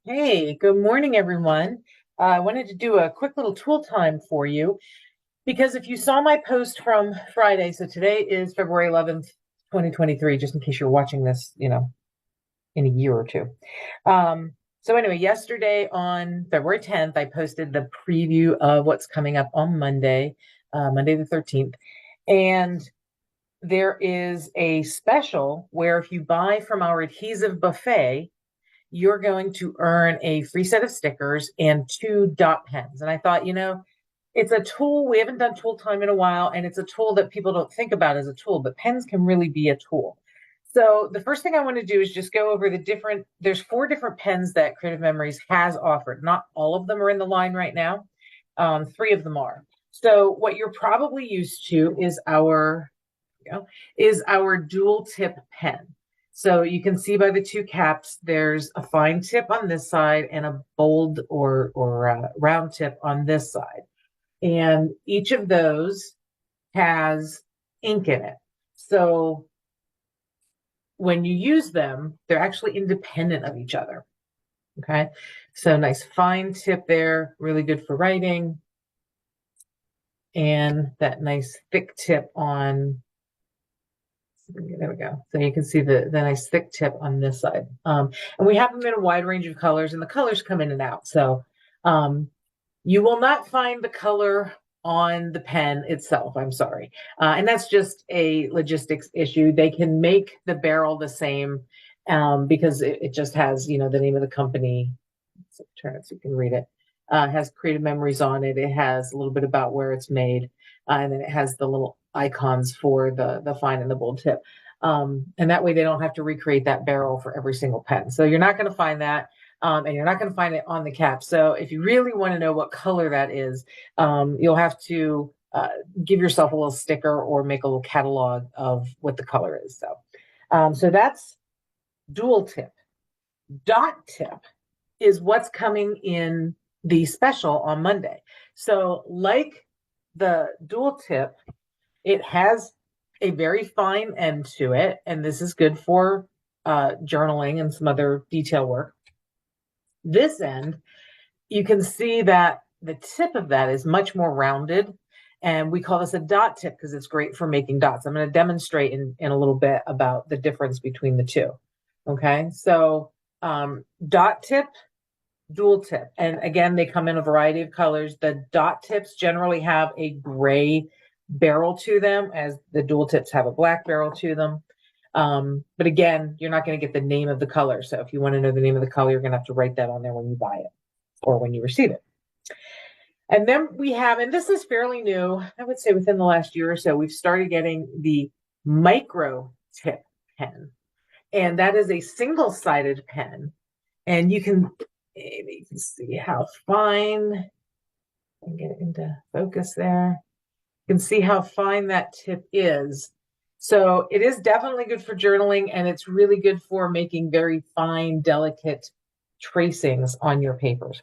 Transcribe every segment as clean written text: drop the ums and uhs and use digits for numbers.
Hey, good morning, everyone. I wanted to do a quick little tool time for you because if you saw my post from Friday, so today is February 11th, 2023, just in case you're watching this, in a year or two. So anyway, yesterday on February 10th, I posted the preview of what's coming up on Monday, Monday the 13th. And there is a special where if you buy from our adhesive buffet, you're going to earn a free set of stickers and two dot pens. And I thought, it's a tool. We haven't done tool time in a while, and it's a tool that people don't think about as a tool, but pens can really be a tool. So the first thing I want to do is just go over there's four different pens that Creative Memories has offered. Not all of them are in the line right now. Three of them are. So what you're probably used to is our dual tip pen. So you can see by the two caps, there's a fine tip on this side and a bold or round tip on this side. And each of those has ink in it. So when you use them, they're actually independent of each other. Okay. So nice fine tip there, really good for writing. And that nice thick tip on there we go. So you can see the nice thick tip on this side. And we have them in a wide range of colors, and the colors come in and out. So you will not find the color on the pen itself. I'm sorry. And that's just a logistics issue. They can make the barrel the same because it just has, the name of the company. So turn it so you can read it. Has Creative Memories on it. It has a little bit about where it's made. And then it has the little icons for the fine and the bold tip. And that way they don't have to recreate that barrel for every single pen. So you're not going to find that. And you're not going to find it on the cap. So if you really want to know what color that is, you'll have to give yourself a little sticker or make a little catalog of what the color is. So that's dual tip. Dot tip is what's coming in the special on Monday. So like the dual tip, it has a very fine end to it, and this is good for journaling and some other detail work. This end, you can see that the tip of that is much more rounded, and we call this a dot tip because it's great for making dots. I'm going to demonstrate in a little bit about the difference between the two. Okay, so dot tip, dual tip. And again, they come in a variety of colors. The dot tips generally have a gray barrel to them, as the dual tips have a black barrel to them. But again, you're not going to get the name of the color. So if you want to know the name of the color, you're going to have to write that on there when you buy it or when you receive it. And then we have, and this is fairly new, I would say within the last year or so, we've started getting the micro tip pen. And that is a single-sided pen. And you can see how fine, and get it into focus there. You can see how fine that tip is. So it is definitely good for journaling, and it's really good for making very fine, delicate tracings on your papers.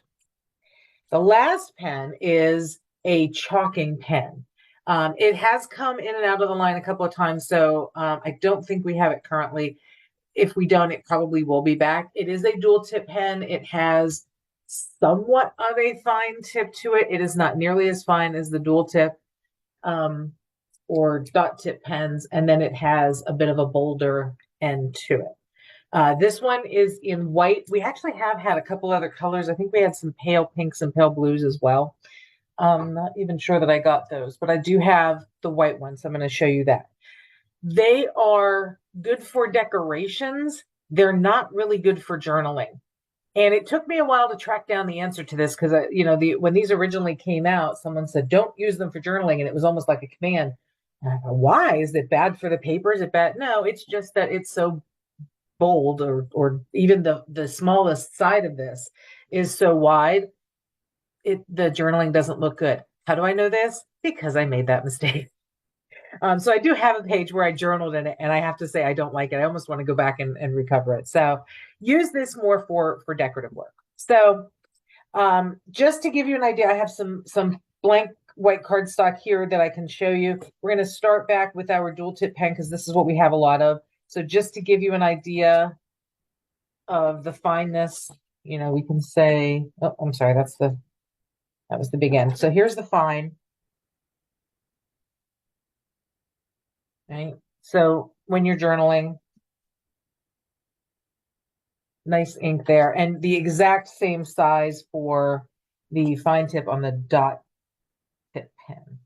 The last pen is a chalking pen. It has come in and out of the line a couple of times, so I don't think we have it currently. If we don't, it probably will be back. It is a dual tip pen. It has somewhat of a fine tip to it. It is not nearly as fine as the dual tip or dot tip pens. And then it has a bit of a bolder end to it. This one is in white. We actually have had a couple other colors. I think we had some pale pinks and pale blues as well. I'm not even sure that I got those, but I do have the white one. So I'm going to show you that. They are good for decorations. They're not really good for journaling. And it took me a while to track down the answer to this because, when these originally came out, someone said, don't use them for journaling. And it was almost like a command. And I thought, why? Is it bad for the paper? Is it bad? No, it's just that it's so bold or even the smallest side of this is so wide. The journaling doesn't look good. How do I know this? Because I made that mistake. So I do have a page where I journaled in it, and I have to say I don't like it. I almost want to go back and recover it. So use this more for decorative work. So just to give you an idea, I have some blank white cardstock here that I can show you. We're going to start back with our dual tip pen because this is what we have a lot of. So just to give you an idea of the fineness, we can say, oh, I'm sorry, that was the big end. So here's the fine, right? So when you're journaling, nice ink there, and the exact same size for the fine tip on the dot tip pen.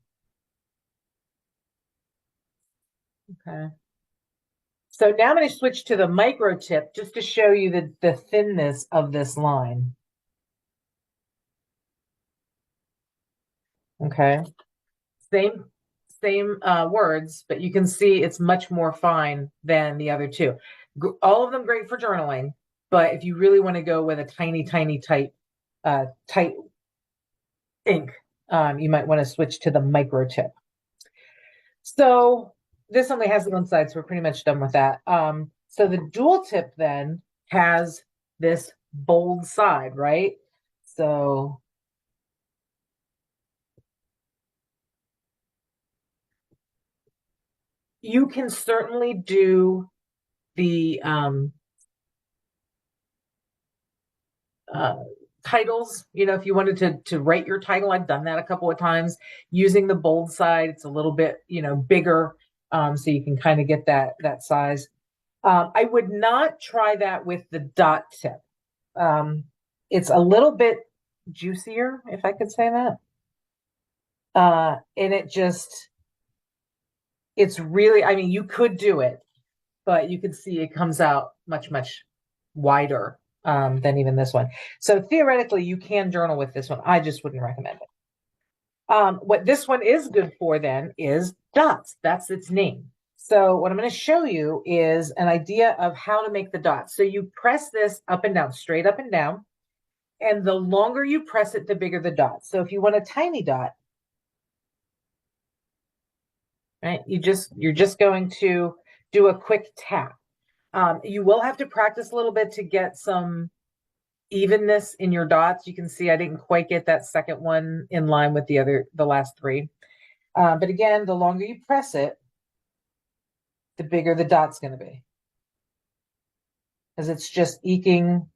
Okay. So now I'm going to switch to the micro tip just to show you the thinness of this line. Okay. Same words, but you can see it's much more fine than the other two. All of them great for journaling, but if you really want to go with a tiny, tiny tight ink, you might want to switch to the micro tip. So this only has one side, so we're pretty much done with that. So the dual tip then has this bold side, right? So you can certainly do the titles, if you wanted to write your title. I've done that a couple of times using the bold side. It's a little bit, bigger, so you can kind of get that size. I would not try that with the dot tip. It's a little bit juicier, if I could say that. And it's really, I mean, you could do it, but you can see it comes out much, much wider than even this one. So theoretically, you can journal with this one. I just wouldn't recommend it. What this one is good for then is dots. That's its name. So what I'm going to show you is an idea of how to make the dots. So you press this up and down, straight up and down. And the longer you press it, the bigger the dot. So if you want a tiny dot, right, you're just going to do a quick tap. You will have to practice a little bit to get some evenness in your dots. You can see I didn't quite get that second one in line with the last three. But again, the longer you press it, the bigger the dot's going to be. Because it's just eking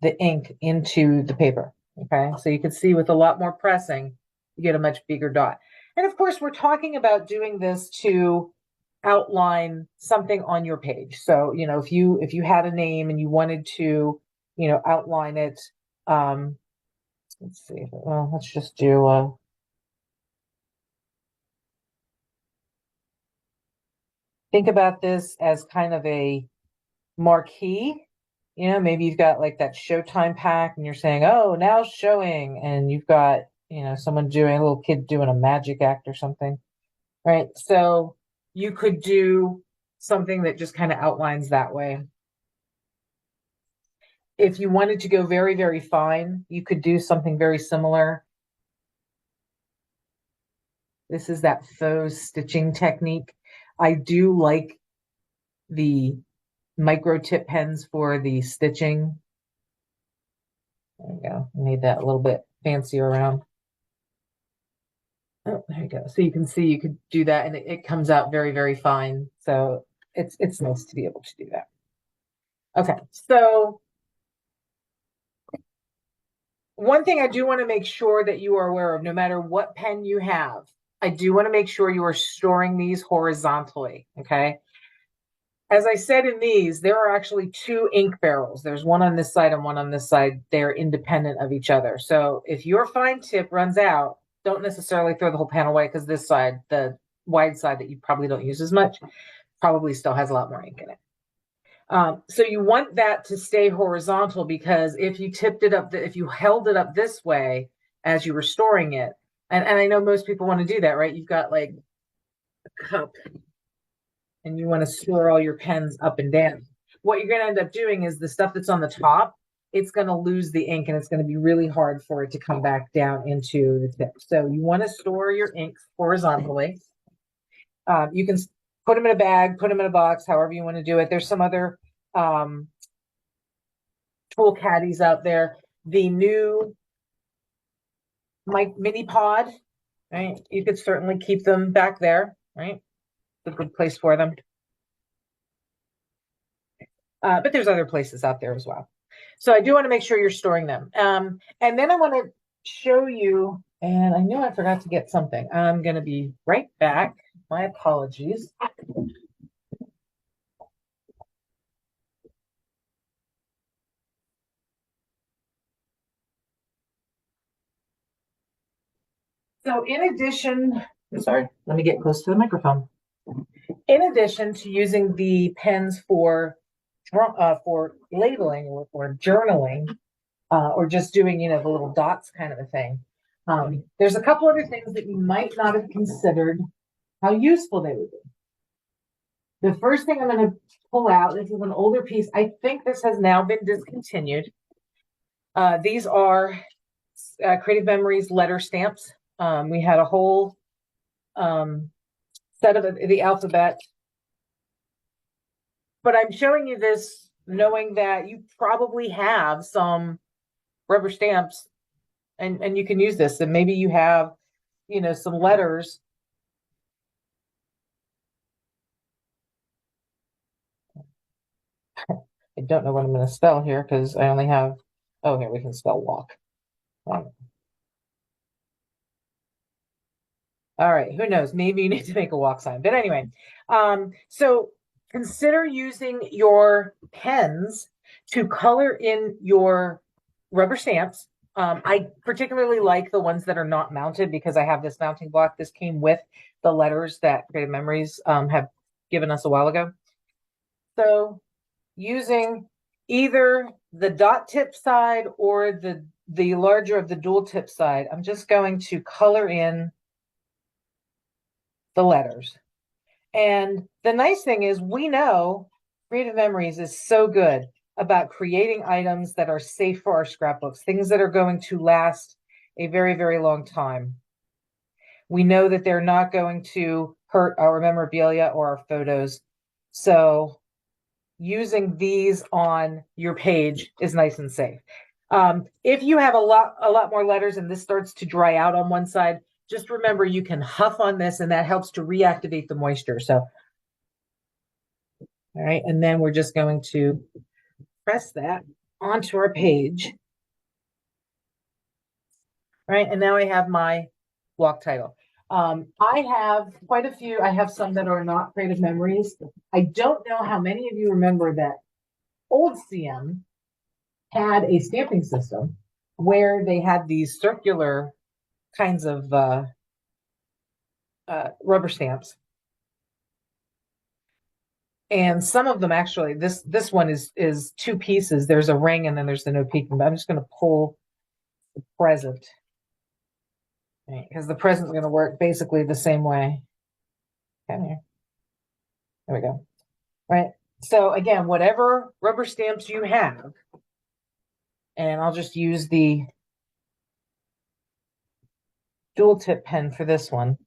the ink into the paper. Okay, so you can see with a lot more pressing, you get a much bigger dot. And of course, we're talking about doing this to outline something on your page. So, if you had a name and you wanted to, outline it, let's see, well, let's just do, think about this as kind of a marquee. Maybe you've got like that Showtime pack and you're saying, oh, now showing, and you've got, someone doing, a little kid doing a magic act or something, right? So you could do something that just kind of outlines that way. If you wanted to go very, very fine, you could do something very similar. This is that faux stitching technique. I do like the micro tip pens for the stitching. There you go. I made that a little bit fancier around. Oh, there you go. So you can see you could do that and it comes out very, very fine. So it's nice to be able to do that. Okay, so one thing I do want to make sure that you are aware of, no matter what pen you have, I do want to make sure you are storing these horizontally, okay? As I said in these, there are actually two ink barrels. There's one on this side and one on this side. They're independent of each other. So if your fine tip runs out, don't necessarily throw the whole pan away, because this side, the wide side that you probably don't use as much, probably still has a lot more ink in it. So you want that to stay horizontal, because if you tipped it up, if you held it up this way as you were storing it, and I know most people want to do that, right? You've got like a cup and you want to store all your pens up and down. What you're going to end up doing is the stuff that's on the top, it's going to lose the ink and it's going to be really hard for it to come back down into the tip. So you want to store your inks horizontally. You can put them in a bag, put them in a box, however you want to do it. There's some other tool caddies out there. The new mini pod, right? You could certainly keep them back there, right? It's a good place for them. But there's other places out there as well. So I do want to make sure you're storing them. And then I want to show you, and I know I forgot to get something. I'm going to be right back. My apologies. So in addition, sorry, let me get close to the microphone. In addition to using the pens for labeling or journaling, or just doing, the little dots kind of a thing, there's a couple other things that you might not have considered how useful they would be. The first thing I'm going to pull out, this is an older piece. I think this has now been discontinued. These are Creative Memories letter stamps. We had a whole set of the alphabet. But I'm showing you this knowing that you probably have some rubber stamps and you can use this. And maybe you have, some letters. I don't know what I'm going to spell here because I only have, oh, here we can spell walk. All right, who knows? Maybe you need to make a walk sign. But anyway, so consider using your pens to color in your rubber stamps. I particularly like the ones that are not mounted because I have this mounting block. This came with the letters that Creative Memories have given us a while ago. So using either the dot tip side or the larger of the dual tip side, I'm just going to color in the letters. And the nice thing is we know Creative Memories is so good about creating items that are safe for our scrapbooks, things that are going to last a very, very long time. We know that they're not going to hurt our memorabilia or our photos. So using these on your page is nice and safe. If you have a lot more letters and this starts to dry out on one side, just remember you can huff on this and that helps to reactivate the moisture. So, all right, and then we're just going to press that onto our page. All right, and now I have my walk title. I have quite a few. I have some that are not Creative Memories. I don't know how many of you remember that old CM had a stamping system where they had these circular kinds of rubber stamps. And some of them actually, this one is two pieces. There's a ring and then there's the no peeking. But I'm just going to pull the present because the present's going to work basically the same way. Come here. There we go. Right. So again, whatever rubber stamps you have, and I'll just use the dual tip pen for this one.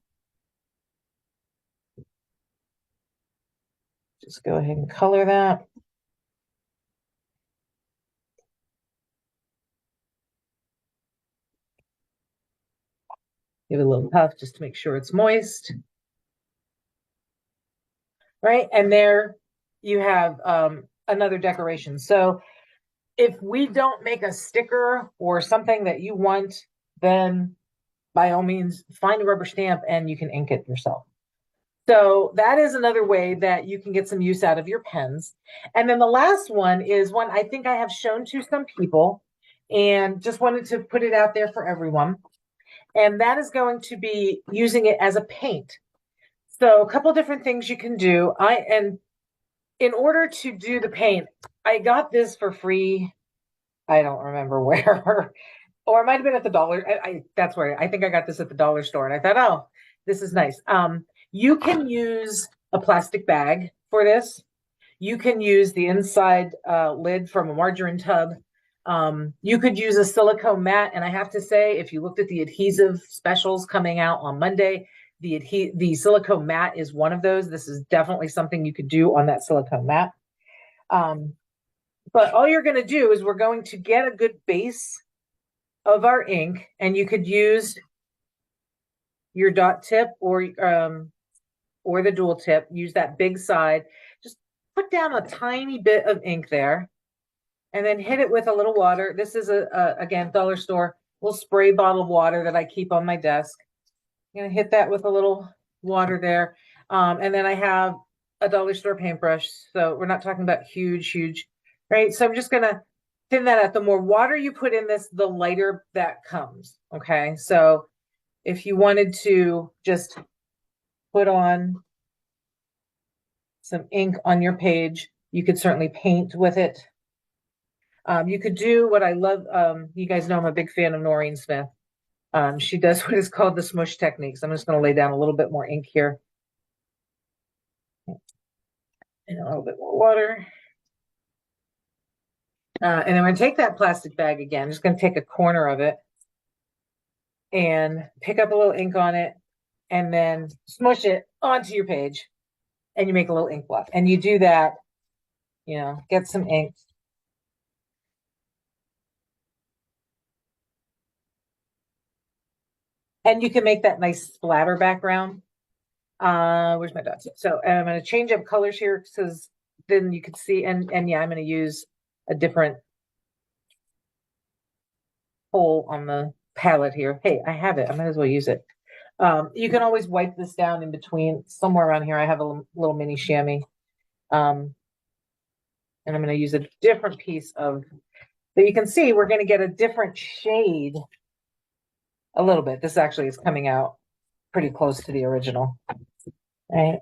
Just go ahead and color that. Give it a little puff just to make sure it's moist. Right, and there you have another decoration. So if we don't make a sticker or something that you want, then by all means, find a rubber stamp and you can ink it yourself. So that is another way that you can get some use out of your pens. And then the last one is one I think I have shown to some people and just wanted to put it out there for everyone. And that is going to be using it as a paint. So a couple different things you can do. And in order to do the paint, I got this for free. I don't remember where, or it might have been at the dollar. That's where I think I got this at the dollar store. And I thought, oh, this is nice. You can use a plastic bag for this. You can use the inside lid from a margarine tub. You could use a silicone mat. And I have to say, if you looked at the adhesive specials coming out on Monday, the silicone mat is one of those. This is definitely something you could do on that silicone mat. But all you're going to do is we're going to get a good base of our ink, and you could use your dot tip or the dual tip. Use that big side. Just put down a tiny bit of ink there. and then hit it with a little water. This is again, dollar store little spray bottle of water that I keep on my desk. I'm gonna hit that with a little water there. And then I have a dollar store paintbrush. So we're not talking about huge, right? So I'm just gonna thin that out. The more water you put in this, the lighter that comes. Okay. So if you wanted to just put on some ink on your page, you could certainly paint with it. You could do what I love. You guys know I'm a big fan of Noreen Smith. She does what is called the smush technique. So I'm just going to lay down a little bit more ink here. And a little bit more water. And I'm going to take that plastic bag again. I'm just going to take a corner of it and pick up a little ink on it and then smush it onto your page. And you make a little ink blot. And you do that, get some ink. And you can make that nice splatter background. Where's my dots? So I'm going to change up colors here because then you could see, and yeah, I'm going to use a different hole on the palette here. Hey, I have it. I might as well use it. You can always wipe this down in between. Somewhere around here, I have a little mini chamois. And I'm going to use a different piece of, so you can see we're going to get a different shade a little bit. This actually is coming out pretty close to the original, right?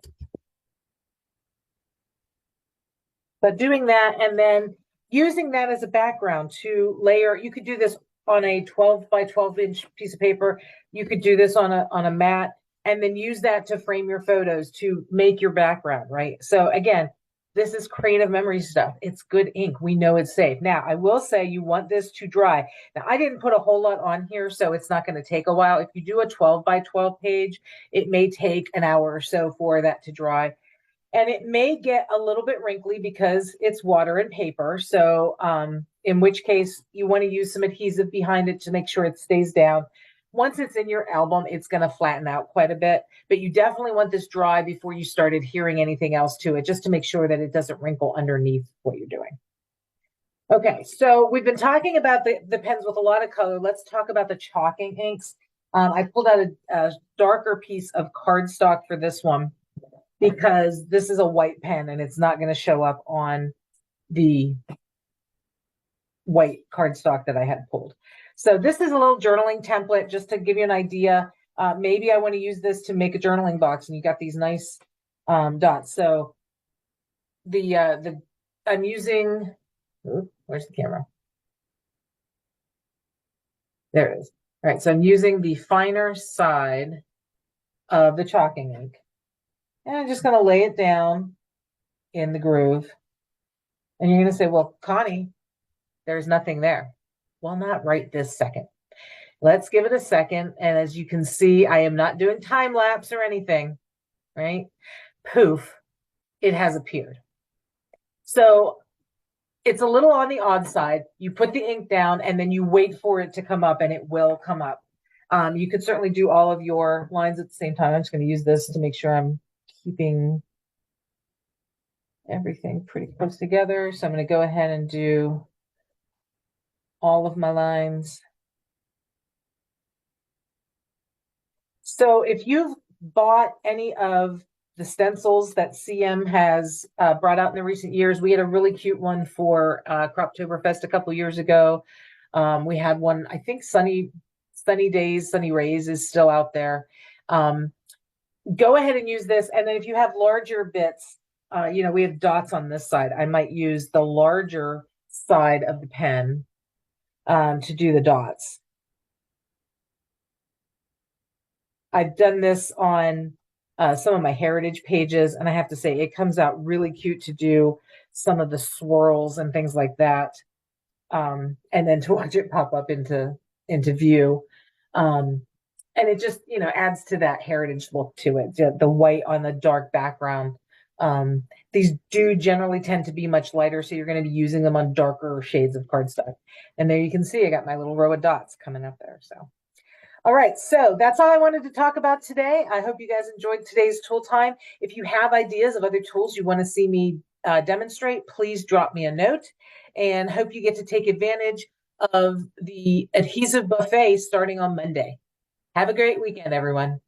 But doing that and then using that as a background to layer, you could do this on a 12 by 12 inch piece of paper. You could do this on a mat and then use that to frame your photos to make your background, right? So again, this is creative memory stuff. It's good ink. We know it's safe. Now, I will say you want this to dry. Now, I didn't put a whole lot on here, so it's not going to take a while. If you do a 12 by 12 page, it may take an hour or so for that to dry. And it may get a little bit wrinkly because it's water and paper. So in which case you want to use some adhesive behind it to make sure it stays down. Once it's in your album, it's going to flatten out quite a bit, but you definitely want this dry before you start adhering anything else to it, just to make sure that it doesn't wrinkle underneath what you're doing. Okay, so we've been talking about the pens with a lot of color. Let's talk about the chalking inks. I pulled out a darker piece of cardstock for this one, because this is a white pen and it's not going to show up on the white cardstock that I had pulled. So this is a little journaling template just to give you an idea. Maybe I want to use this to make a journaling box, and you got these nice dots. So I'm using, where's the camera? There it is. All right, so I'm using the finer side of the chalking ink. And I'm just going to lay it down in the groove. And you're going to say, well, Connie, there's nothing there. Well, not right this second. Let's give it a second. And as you can see, I am not doing time lapse or anything, right? Poof, it has appeared. So it's a little on the odd side. You put the ink down and then you wait for it to come up, and it will come up. You could certainly do all of your lines at the same time. I'm just going to use this to make sure I'm keeping everything pretty close together. So I'm going to go ahead and do all of my lines. So if you've bought any of the stencils that CM has brought out in the recent years, we had a really cute one for Croptoberfest a couple years ago. We had one, I think Sunny Days, Sunny Rays is still out there. Go ahead and use this. And then if you have larger bits, we have dots on this side. I might use the larger side of the pen to do the dots. I've done this on some of my heritage pages, and I have to say it comes out really cute to do some of the swirls and things like that. And then to watch it pop up into view. And it just, adds to that heritage look to it, the white on the dark background. These do generally tend to be much lighter, so you're going to be using them on darker shades of cardstock. And there you can see I got my little row of dots coming up there. So, all right, so that's all I wanted to talk about today. I hope you guys enjoyed today's tool time. If you have ideas of other tools you want to see me demonstrate, please drop me a note. and hope you get to take advantage of the adhesive buffet starting on Monday. Have a great weekend, everyone.